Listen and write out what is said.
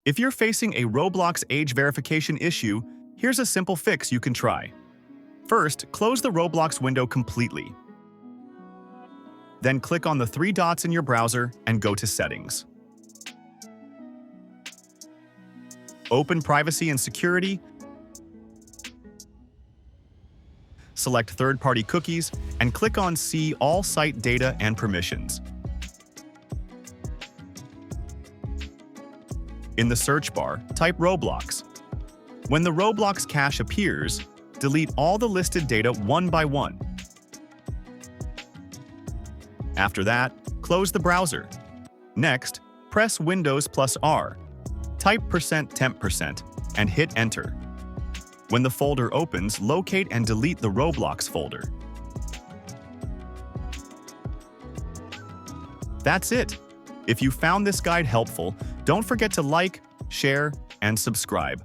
If you're facing a Roblox age verification issue, here's a simple fix you can try. First, close the Roblox window completely. Then click on the three dots in your browser and go to Settings. Open Privacy and Security, select third-party cookies, and click on See All Site Data and Permissions. In the search bar, type Roblox. When the Roblox cache appears, delete all the listed data one by one. After that, close the browser. Next, press Windows plus R, type %temp% and hit Enter. When the folder opens, locate and delete the Roblox folder. That's it! If you found this guide helpful, don't forget to like, share, and subscribe.